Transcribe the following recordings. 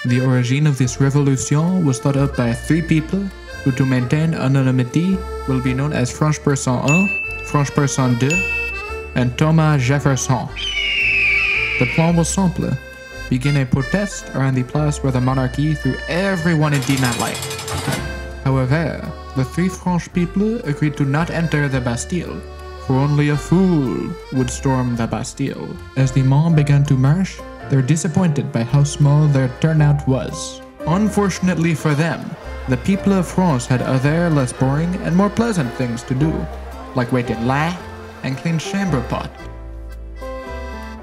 The origin of this revolution was thought up by three people who, to maintain anonymity, will be known as French Person 1, French Person 2, and Thomas Jefferson. The plan was simple: begin a protest around the place where the monarchy threw everyone into nightlife. However, the three French people agreed to not enter the Bastille, for only a fool would storm the Bastille. As the mob began to march, they were disappointed by how small their turnout was. Unfortunately for them, the people of France had other less boring and more pleasant things to do, like wait in line and clean chamber pot.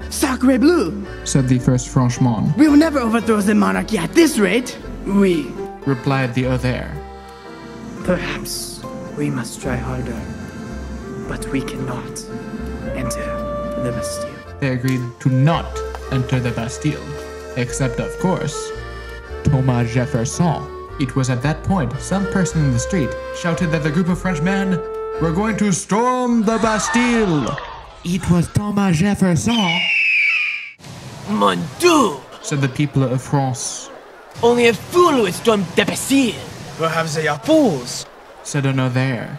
Sacre bleu! Said the first Frenchman. We will never overthrow the monarchy at this rate. Oui. Replied the other. Perhaps we must try harder, but we cannot enter the Bastille. They agreed to not enter the Bastille, except of course, Thomas Jefferson. It was at that point some person in the street shouted that the group of Frenchmen were going to storm the Bastille. It was Thomas Jefferson. Mon Dieu! Said the people of France. Only a fool would storm the Bastille. Perhaps they are fools. Said another.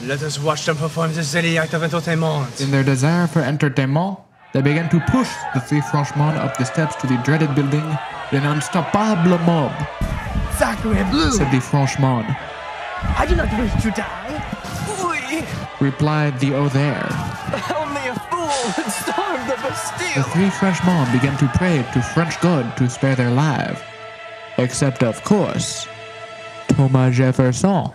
Let us watch them perform this silly act of entertainment. In their desire for entertainment, they began to push the three Frenchmen up the steps to the dreaded building, an unstoppable mob. Sacre bleu! Said the Frenchman. I do not wish to die. Oui, Replied the other. only a fool would storm the The Bastille. three Frenchmen began to pray to French God to spare their lives. Except, of course, Thomas Jefferson.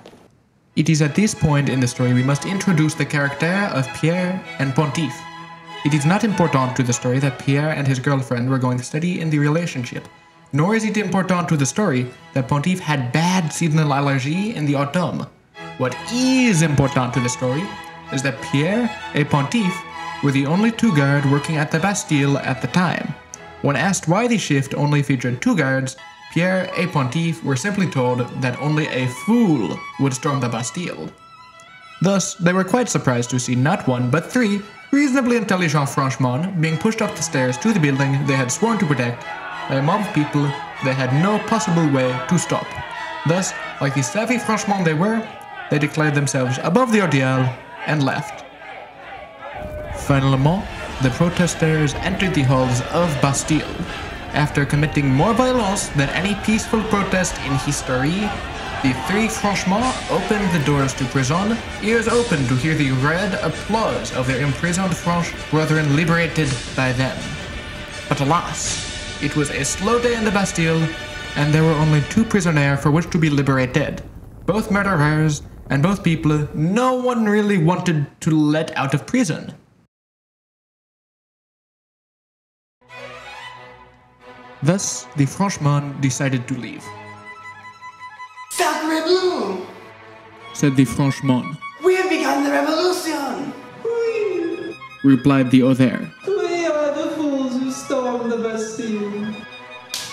It is at this point in the story we must introduce the character of Pierre and Pontife. It is not important to the story that Pierre and his girlfriend were going steady in the relationship, nor is it important to the story that Pontife had bad seasonal allergy in the autumn. What is important to the story is that Pierre and Pontife were the only two guards working at the Bastille at the time. When asked why the shift only featured two guards, Pierre and Pontife were simply told that only a fool would storm the Bastille. Thus, they were quite surprised to see not one but three reasonably intelligent Frenchmen being pushed up the stairs to the building they had sworn to protect by a mob of people they had no possible way to stop. Thus, like the savvy Frenchmen they were, they declared themselves above the ordeal and left. Finalement, the protesters entered the halls of Bastille. After committing more violence than any peaceful protest in history, the three Frenchmen opened the doors to prison, ears open to hear the red applause of their imprisoned French brethren liberated by them. But alas, it was a slow day in the Bastille, and there were only two prisoners for which to be liberated. Both murderers, and both people no one really wanted to let out of prison. Thus, the Frenchmen decided to leave. Sacre bleu! Said the Frenchman. We have begun the revolution! Oui, Replied the other. we are the fools who stormed the Bastille.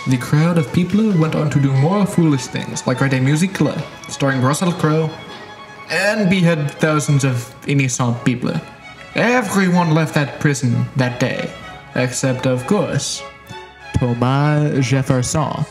The crowd of people went on to do more foolish things, like write a musical starring Russell Crowe and behead thousands of innocent people. Everyone left that prison that day, except, of course, Thomas Jefferson.